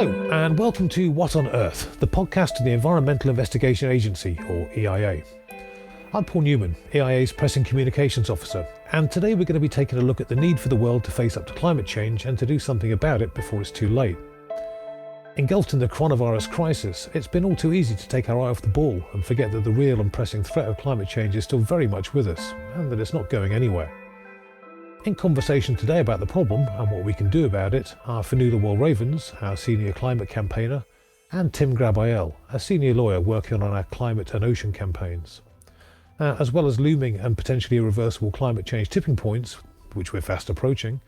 Hello, and welcome to What on Earth, the podcast of the Environmental Investigation Agency, or EIA. I'm Paul Newman, EIA's Press and Communications Officer, and today we're going to be taking a look at the need for the world to face up to climate change and to do something about it before it's too late. Engulfed in the coronavirus crisis, it's been all too easy to take our eye off the ball and forget that the real and pressing threat of climate change is still very much with us, and that it's not going anywhere. In conversation today about the problem and what we can do about it are Fionnuala Walravens, our senior climate campaigner, and Tim Grabiel, a senior lawyer working on our climate and ocean campaigns. As well as looming and potentially irreversible climate change tipping points, which we're fast approaching,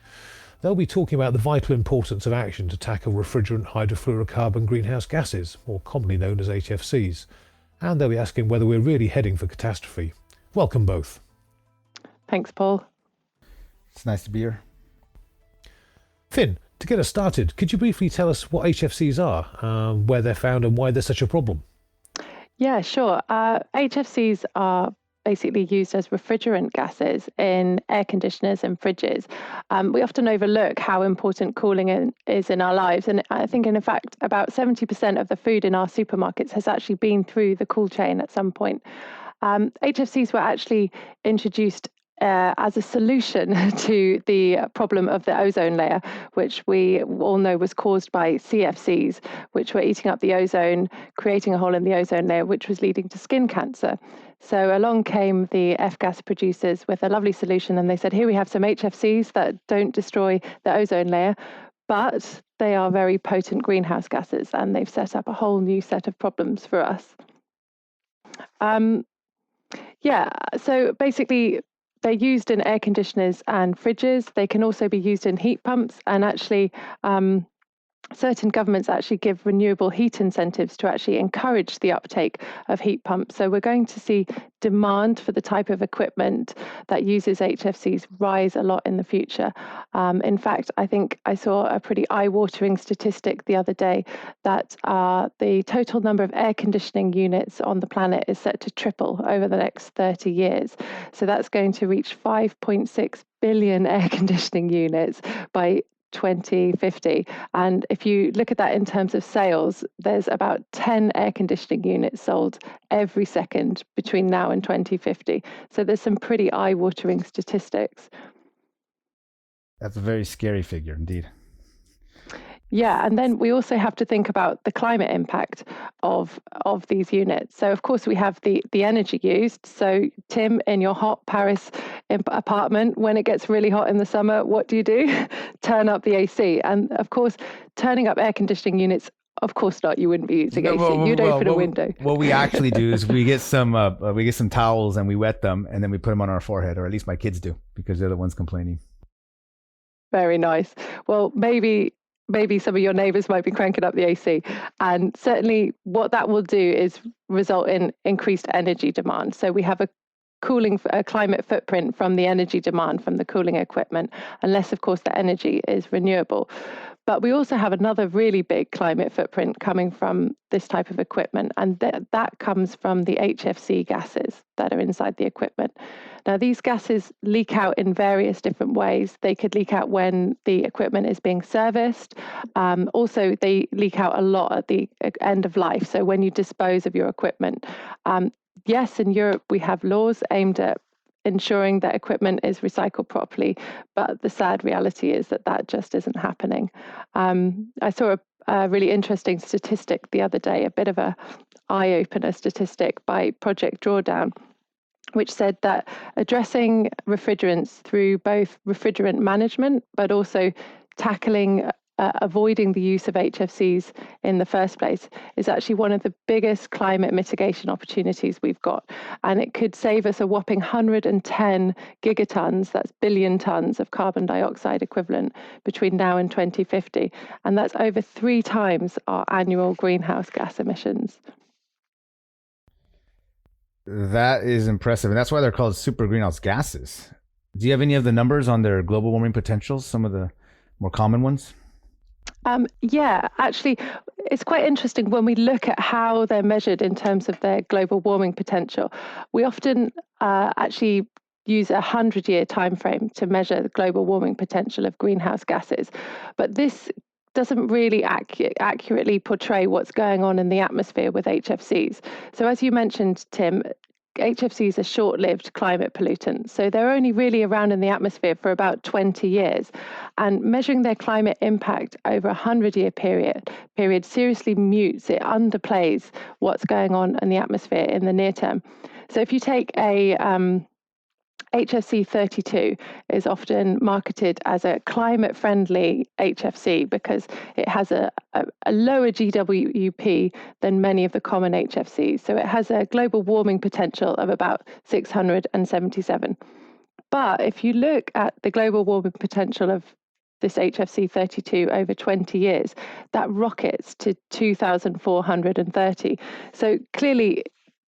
they'll be talking about the vital importance of action to tackle refrigerant hydrofluorocarbon greenhouse gases, or commonly known as HFCs, and they'll be asking whether we're really heading for catastrophe. Welcome both. Thanks, Paul. It's nice to be here. Finn, to get us started, could you briefly tell us what HFCs are, where they're found and why they're such a problem? Yeah, sure. HFCs are basically used as refrigerant gases in air conditioners and fridges. We often overlook how important cooling is in our lives. And I think, in fact, about 70% of the food in our supermarkets has actually been through the cool chain at some point. HFCs were actually introduced as a solution to the problem of the ozone layer, which we all know was caused by CFCs, which were eating up the ozone, creating a hole in the ozone layer, which was leading to skin cancer. So along came the F-gas producers with a lovely solution, and they said, here we have some HFCs that don't destroy the ozone layer, but they are very potent greenhouse gases, and they've set up a whole new set of problems for us. So basically, they're used in air conditioners and fridges. They can also be used in heat pumps, and actually certain governments actually give renewable heat incentives to actually encourage the uptake of heat pumps. So we're going to see demand for the type of equipment that uses HFCs rise a lot in the future. In fact, I think I saw a pretty eye-watering statistic the other day that the total number of air conditioning units on the planet is set to triple over the next 30 years. So that's going to reach 5.6 billion air conditioning units by 2050. And if you look at that in terms of sales, there's about 10 air conditioning units sold every second between now and 2050. So there's some pretty eye-watering statistics. That's a very scary figure indeed. Yeah, and then we also have to think about the climate impact of these units. So of course we have the energy used. So Tim, in your hot Paris apartment, when it gets really hot in the summer, what do? Turn up the AC. And of course, turning up air conditioning units, of course not. You wouldn't be using AC. You'd open a window. What we actually do is we get some towels and we wet them, and then we put them on our forehead, or at least my kids do, because they're the ones complaining. Very nice. Well, maybe some of your neighbours might be cranking up the AC. And certainly what that will do is result in increased energy demand. So we have a climate footprint from the energy demand from the cooling equipment, unless, of course, the energy is renewable. But we also have another really big climate footprint coming from this type of equipment, and that comes from the HFC gases that are inside the equipment. Now, these gases leak out in various different ways. They could leak out when the equipment is being serviced. Also, they leak out a lot at the end of life, so when you dispose of your equipment. Yes, in Europe, we have laws aimed at ensuring that equipment is recycled properly, but the sad reality is that just isn't happening. I saw a really interesting statistic the other day, a bit of a eye-opener statistic by Project Drawdown, which said that addressing refrigerants through both refrigerant management, but also tackling avoiding the use of HFCs in the first place is actually one of the biggest climate mitigation opportunities we've got. And it could save us a whopping 110 gigatons, that's billion tons of carbon dioxide equivalent between now and 2050. And that's over 3 times our annual greenhouse gas emissions. That is impressive. And that's why they're called super greenhouse gases. Do you have any of the numbers on their global warming potentials, some of the more common ones? Yeah, actually, it's quite interesting when we look at how they're measured in terms of their global warming potential. We often actually use a 100-year time frame to measure the global warming potential of greenhouse gases. But this doesn't really accurately portray what's going on in the atmosphere with HFCs. So as you mentioned, Tim, HFCs are short-lived climate pollutants. So they're only really around in the atmosphere for about 20 years. And measuring their climate impact over a 100-year period seriously mutes, it underplays what's going on in the atmosphere in the near term. So if you take a HFC 32 is often marketed as a climate-friendly HFC because it has a lower GWP than many of the common HFCs. So it has a global warming potential of about 677. But if you look at the global warming potential of this HFC 32 over 20 years, that rockets to 2,430. So clearly,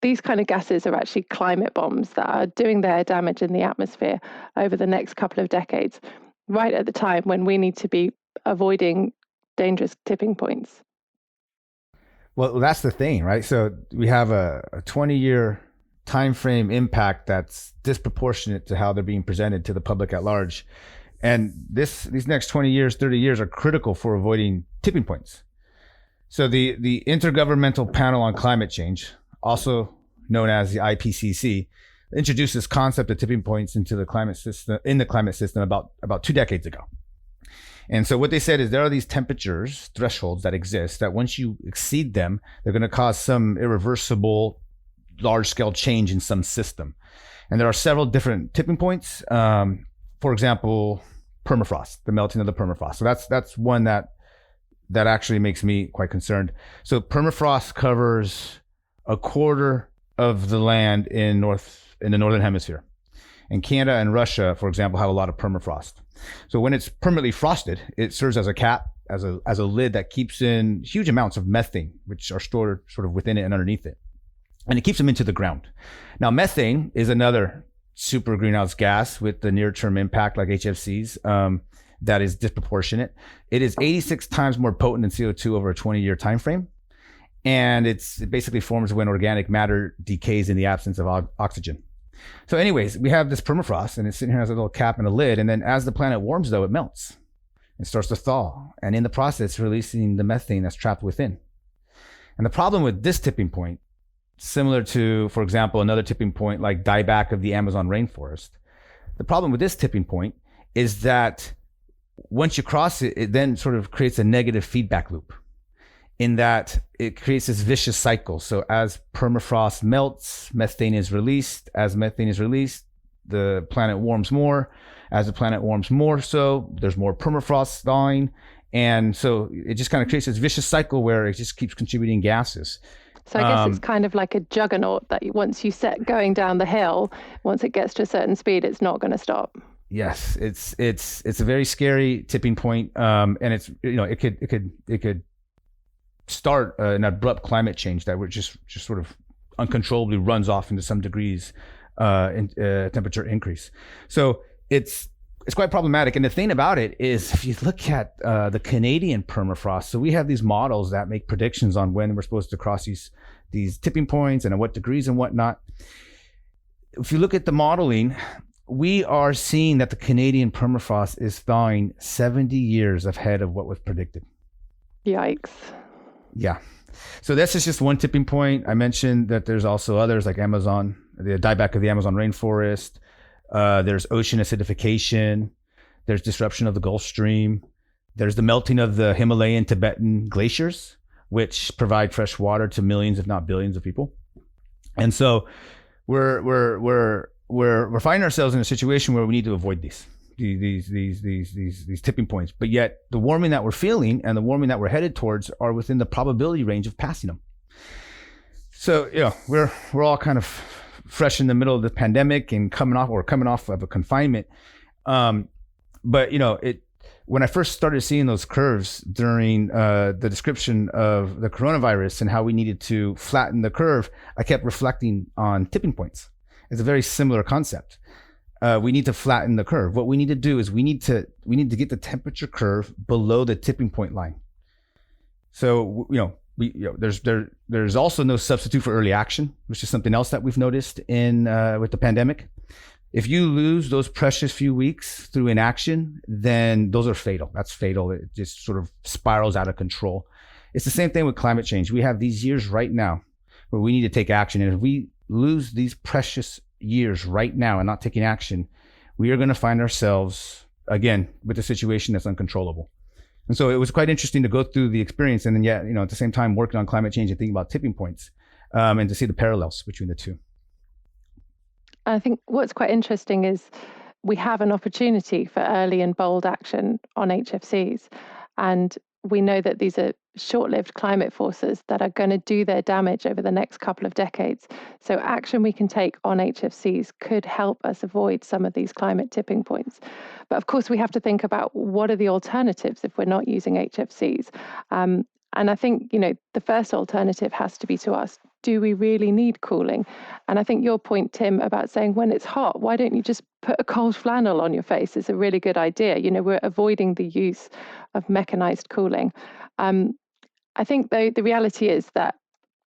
these kind of gases are actually climate bombs that are doing their damage in the atmosphere over the next couple of decades, right at the time when we need to be avoiding dangerous tipping points. Well, that's the thing, right? So we have a 20-year time frame impact that's disproportionate to how they're being presented to the public at large. And these next 20 years, 30 years are critical for avoiding tipping points. So the Intergovernmental Panel on Climate Change, also known as the IPCC, introduced this concept of tipping points into the climate system about 2 decades ago. And so what they said is there are these temperatures thresholds that exist that once you exceed them, they're going to cause some irreversible large-scale change in some system. And there are several different tipping points. For example, permafrost, the melting of the permafrost. So that's one that actually makes me quite concerned. So permafrost covers a quarter of the land in the northern hemisphere. And Canada and Russia, for example, have a lot of permafrost. So when it's permanently frosted, it serves as a cap, as a lid that keeps in huge amounts of methane, which are stored sort of within it and underneath it. And it keeps them into the ground. Now, methane is another super greenhouse gas with the near-term impact like HFCs that is disproportionate. It is 86 times more potent than CO2 over a 20-year time frame. And it basically forms when organic matter decays in the absence of oxygen. So anyways, we have this permafrost and it's sitting here as a little cap and a lid. And then as the planet warms, though, it melts. It starts to thaw. And in the process, releasing the methane that's trapped within. And the problem with this tipping point, similar to, for example, another tipping point like dieback of the Amazon rainforest, the problem with this tipping point is that once you cross it, it then sort of creates a negative feedback loop, in that it creates this vicious cycle. So as permafrost melts, methane is released. As methane is released, the planet warms more. As the planet warms more, so there's more permafrost thawing. And so it just kind of creates this vicious cycle where it just keeps contributing gases. So I guess it's kind of like a juggernaut that once you set going down the hill, once it gets to a certain speed, it's not going to stop. Yes, it's a very scary tipping point. And it's, it could start an abrupt climate change that would just sort of uncontrollably runs off into some degrees in temperature increase. So it's quite problematic. And the thing about it is, if you look at the Canadian permafrost, so we have these models that make predictions on when we're supposed to cross these tipping points and at what degrees and whatnot. If you look at the modeling, we are seeing that the Canadian permafrost is thawing 70 years ahead of what was predicted. Yikes. Yeah. So this is just one tipping point. I mentioned that there's also others like Amazon, the dieback of the Amazon rainforest. There's ocean acidification. There's disruption of the Gulf Stream. There's the melting of the Himalayan Tibetan glaciers, which provide fresh water to millions, if not billions, of people. And so we're finding ourselves in a situation where we need to avoid these tipping points. But yet the warming that we're feeling and the warming that we're headed towards are within the probability range of passing them. So we're all kind of fresh in the middle of the pandemic and coming off of a confinement. But when I first started seeing those curves during the description of the coronavirus and how we needed to flatten the curve, I kept reflecting on tipping points. It's a very similar concept. We need to flatten the curve. What we need to do is we need to get the temperature curve below the tipping point line. So there's also no substitute for early action, which is something else that we've noticed in with the pandemic. If you lose those precious few weeks through inaction, then those are fatal. That's fatal. It just sort of spirals out of control. It's the same thing with climate change. We have these years right now where we need to take action. And if we lose these precious years right now and not taking action, we are going to find ourselves again with a situation that's uncontrollable. And so it was quite interesting to go through the experience and then at the same time working on climate change and thinking about tipping points, and to see the parallels between the two. I think what's quite interesting is we have an opportunity for early and bold action on HFCs. And we know that these are short-lived climate forces that are going to do their damage over the next couple of decades. So action we can take on HFCs could help us avoid some of these climate tipping points. But of course, we have to think about what are the alternatives if we're not using HFCs. And I think, the first alternative has to be to ask, do we really need cooling? And I think your point, Tim, about saying when it's hot, why don't you just put a cold flannel on your face is a really good idea. We're avoiding the use of mechanized cooling. I think, though, the reality is that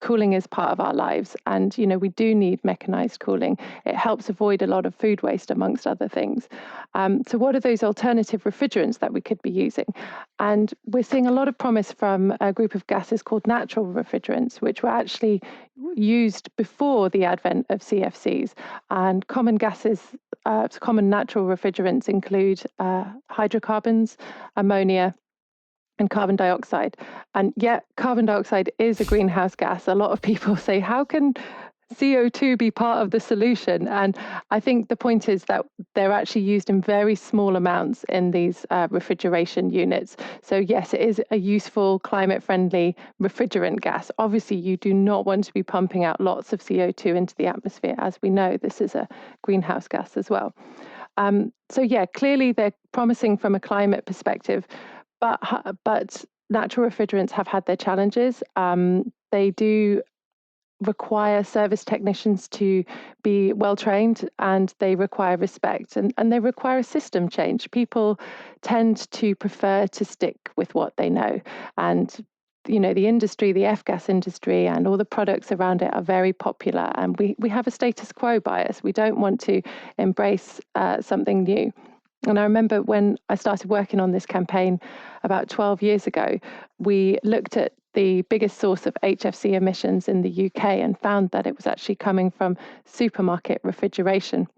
cooling is part of our lives, and we do need mechanized cooling. It helps avoid a lot of food waste, amongst other things. So what are those alternative refrigerants that we could be using? And we're seeing a lot of promise from a group of gases called natural refrigerants, which were actually used before the advent of CFCs. And common gases, common natural refrigerants include hydrocarbons, ammonia, and carbon dioxide. And yet carbon dioxide is a greenhouse gas. A lot of people say, how can CO2 be part of the solution? And I think the point is that they're actually used in very small amounts in these refrigeration units. So yes, it is a useful, climate-friendly refrigerant gas. Obviously, you do not want to be pumping out lots of CO2 into the atmosphere. As we know, this is a greenhouse gas as well. So yeah, clearly they're promising from a climate perspective, but natural refrigerants have had their challenges. They do require service technicians to be well trained, and they require respect, and they require a system change. People tend to prefer to stick with what they know. And the industry, the F-gas industry and all the products around it are very popular, and we have a status quo bias. We don't want to embrace something new. And I remember when I started working on this campaign about 12 years ago, we looked at the biggest source of HFC emissions in the UK and found that it was actually coming from supermarket refrigeration.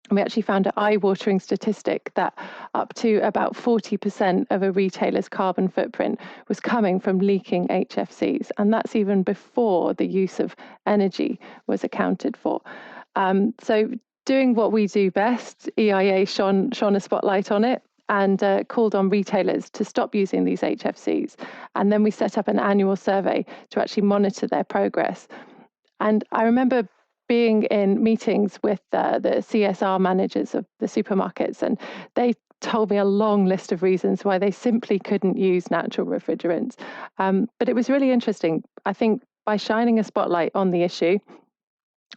And we actually found an eye-watering statistic that up to about 40% of a retailer's carbon footprint was coming from leaking HFCs. And that's even before the use of energy was accounted for. So doing what we do best, EIA shone a spotlight on it and called on retailers to stop using these HFCs. And then we set up an annual survey to actually monitor their progress. And I remember being in meetings with the CSR managers of the supermarkets, and they told me a long list of reasons why they simply couldn't use natural refrigerants. But it was really interesting. I think by shining a spotlight on the issue,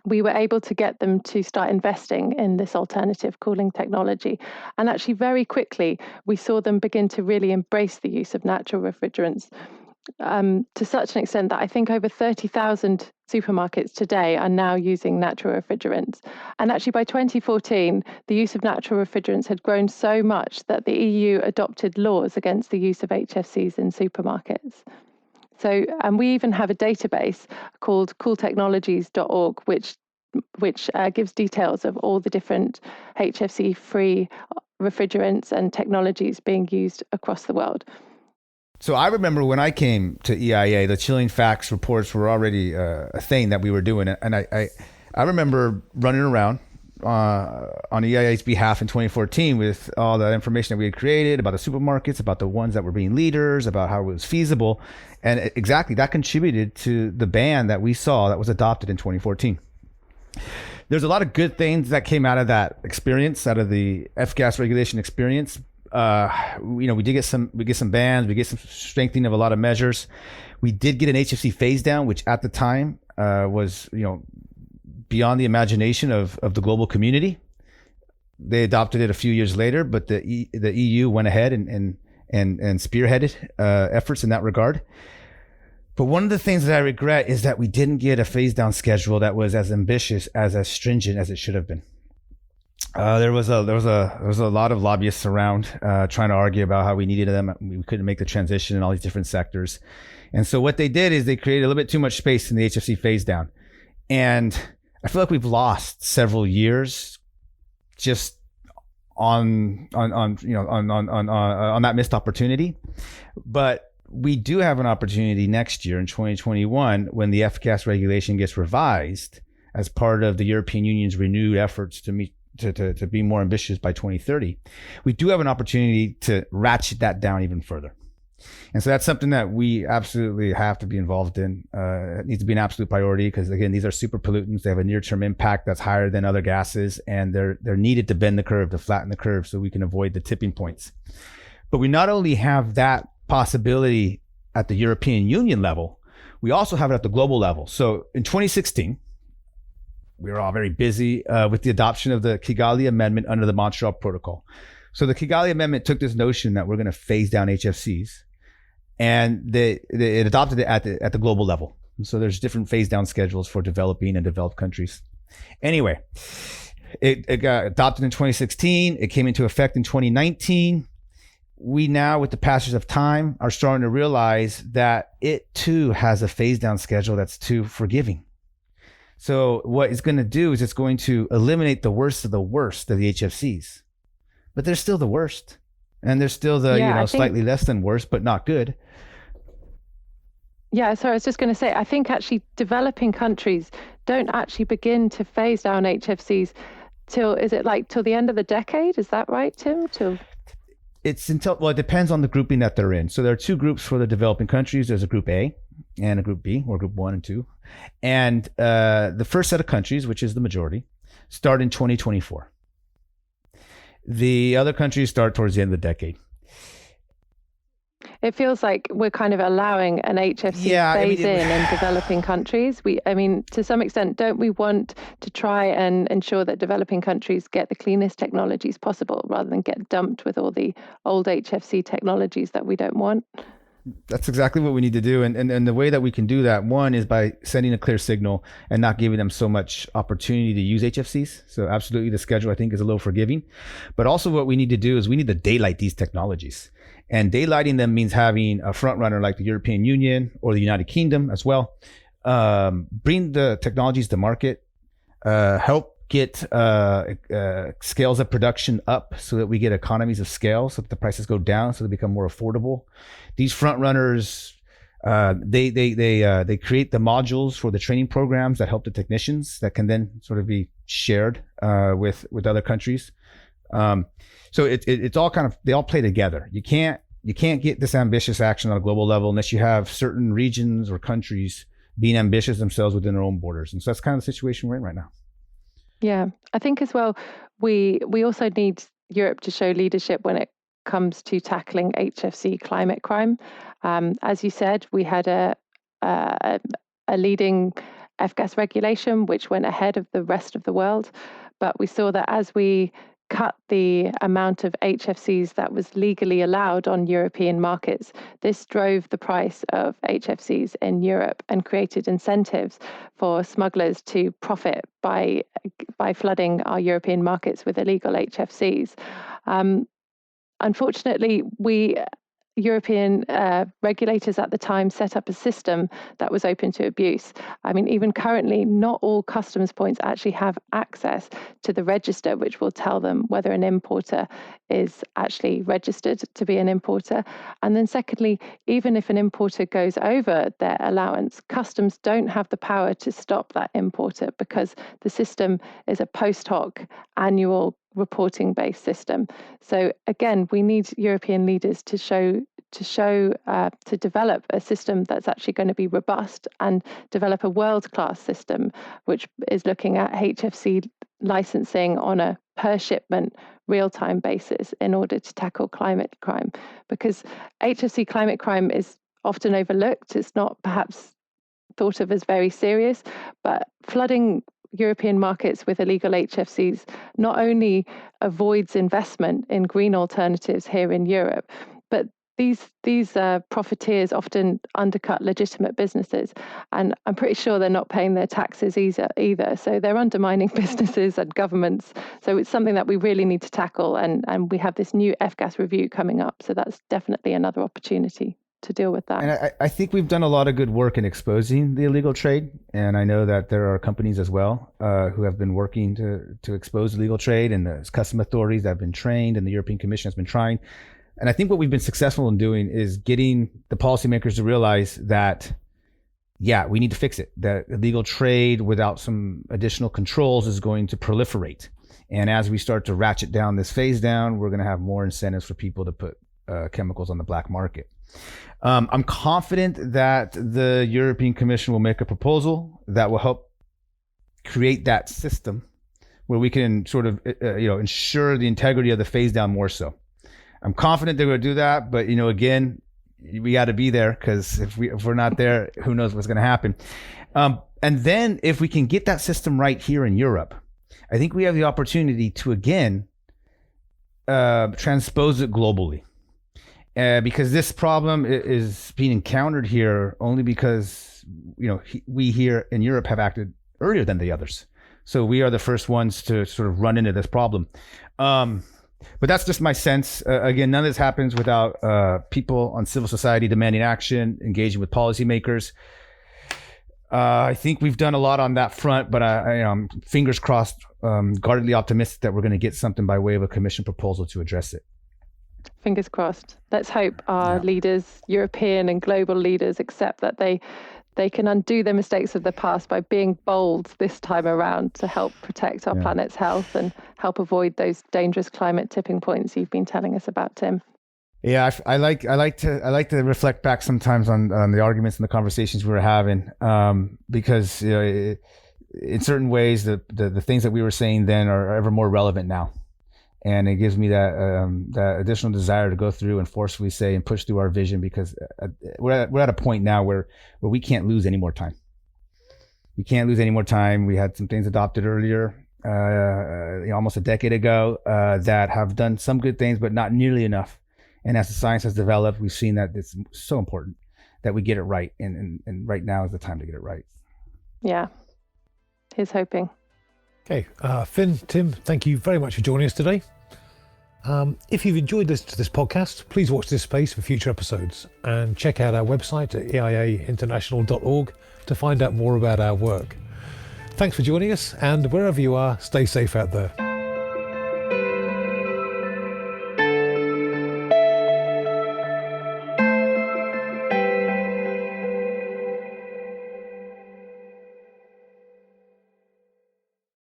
we were able to get them to start investing in this alternative cooling technology. And actually very quickly, we saw them begin to really embrace the use of natural refrigerants to such an extent that I think over 30,000 supermarkets today are now using natural refrigerants. And actually by 2014, the use of natural refrigerants had grown so much that the EU adopted laws against the use of HFCs in supermarkets. So, and we even have a database called cooltechnologies.org, which gives details of all the different HFC-free refrigerants and technologies being used across the world. So I remember when I came to EIA, the chilling facts reports were already a thing that we were doing. And I remember running around on EIA's behalf in 2014 with all the information that we had created about the supermarkets, about the ones that were being leaders, about how it was feasible. And exactly that contributed to the ban that we saw that was adopted in 2014. There's a lot of good things that came out of that experience, out of the F-gas regulation experience. We did get some bans, we get some strengthening of a lot of measures. We did get an HFC phase down, which at the time was, beyond the imagination of the global community. They adopted it a few years later, but the EU went ahead and spearheaded efforts in that regard. But one of the things that I regret is that we didn't get a phase down schedule that was as ambitious, as stringent as it should have been. There was a lot of lobbyists around trying to argue about how we needed them. We couldn't make the transition in all these different sectors. And so what they did is they created a little bit too much space in the HFC phase down. And I feel like we've lost several years just on that missed opportunity. But we do have an opportunity next year in 2021 when the F-gas regulation gets revised as part of the European Union's renewed efforts to be more ambitious by 2030. We do have an opportunity to ratchet that down even further. And so that's something that we absolutely have to be involved in. It needs to be an absolute priority because, again, these are super pollutants. They have a near-term impact that's higher than other gases, and they're needed to bend the curve, to flatten the curve so we can avoid the tipping points. But we not only have that possibility at the European Union level, we also have it at the global level. So in 2016, we were all very busy with the adoption of the Kigali Amendment under the Montreal Protocol. So the Kigali Amendment took this notion that we're going to phase down HFCs, and it adopted it at the global level. And so there's different phase down schedules for developing and developed countries. Anyway, it got adopted in 2016. It came into effect in 2019. We now, with the passage of time, are starting to realize that it too has a phase down schedule that's too forgiving. So what it's going to do is it's going to eliminate the worst of the HFCs, but they're still the worst, and they're still the slightly less than worst, but not good. Yeah, so I was just going to say, I think actually developing countries don't actually begin to phase down HFCs till the end of the decade? Is that right, Tim? It depends on the grouping that they're in. So there are two groups for the developing countries. There's a group A and a group B, or group 1 and 2. And the first set of countries, which is the majority, start in 2024. The other countries start towards the end of the decade. It feels like we're kind of allowing an HFC in developing countries. To some extent, don't we want to try and ensure that developing countries get the cleanest technologies possible rather than get dumped with all the old HFC technologies that we don't want? That's exactly what we need to do. And the way that we can do that, one, is by sending a clear signal and not giving them so much opportunity to use HFCs. So absolutely, the schedule, I think, is a little forgiving. But also what we need to do is we need to daylight these technologies. And daylighting them means having a front runner like the European Union or the United Kingdom as well. Bring the technologies to market, help get scales of production up so that we get economies of scale, so that the prices go down, so they become more affordable. These front runners, they create the modules for the training programs that help the technicians that can then sort of be shared with other countries. So it's all they all play together. You can't get this ambitious action on a global level unless you have certain regions or countries being ambitious themselves within their own borders. And so that's kind of the situation we're in right now. Yeah, I think as well, we also need Europe to show leadership when it comes to tackling HFC climate crime. As you said, we had a leading F-gas regulation which went ahead of the rest of the world, but we saw that as we cut the amount of HFCs that was legally allowed on European markets, this drove the price of HFCs in Europe and created incentives for smugglers to profit by flooding our European markets with illegal HFCs. Unfortunately, European regulators at the time set up a system that was open to abuse. Even currently, not all customs points actually have access to the register, which will tell them whether an importer is actually registered to be an importer. And then secondly, even if an importer goes over their allowance, customs don't have the power to stop that importer because the system is a post hoc annual reporting based system. So again, we need European leaders to develop a system that's actually going to be robust and develop a world-class system which is looking at HFC licensing on a per shipment real-time basis in order to tackle climate crime, because HFC climate crime is often overlooked. It's not perhaps thought of as very serious, but flooding European markets with illegal HFCs not only avoids investment in green alternatives here in Europe, but these profiteers often undercut legitimate businesses, and I'm pretty sure they're not paying their taxes either. So they're undermining businesses and governments. So it's something that we really need to tackle, and we have this new F-gas review coming up. So that's definitely another opportunity to deal with that. And I think we've done a lot of good work in exposing the illegal trade. And I know that there are companies as well who have been working to expose illegal trade, and the custom authorities that have been trained, and the European Commission has been trying. And I think what we've been successful in doing is getting the policymakers to realize that, yeah, we need to fix it. That illegal trade without some additional controls is going to proliferate. And as we start to ratchet down this phase down, we're going to have more incentives for people to put chemicals on the black market. I'm confident that the European Commission will make a proposal that will help create that system where we can sort of ensure the integrity of the phase down more so. I'm confident they're going to do that, but again, we got to be there, because if we're not there, who knows what's going to happen. And then if we can get that system right here in Europe, I think we have the opportunity to again transpose it globally. Because this problem is being encountered here only because we here in Europe have acted earlier than the others. So we are the first ones to sort of run into this problem. But that's just my sense. Again, none of this happens without people on civil society demanding action, engaging with policymakers. I think we've done a lot on that front, but I'm fingers crossed, guardedly optimistic that we're going to get something by way of a commission proposal to address it. Fingers crossed. Let's hope our leaders, European and global leaders, accept that they can undo the mistakes of the past by being bold this time around to help protect our planet's health and help avoid those dangerous climate tipping points you've been telling us about, Tim. Yeah, I like to reflect back sometimes on the arguments and the conversations we were having, because in certain ways the things that we were saying then are ever more relevant now. And it gives me that additional desire to go through and forcefully say and push through our vision, because we're at a point now where we can't lose any more time. We can't lose any more time. We had some things adopted earlier, almost a decade ago, that have done some good things, but not nearly enough. And as the science has developed, we've seen that it's so important that we get it right. And right now is the time to get it right. Yeah. Here's hoping. Okay, Finn, Tim, thank you very much for joining us today. If you've enjoyed this podcast, please watch this space for future episodes, and check out our website at eiainternational.org to find out more about our work. Thanks for joining us, and wherever you are, stay safe out there.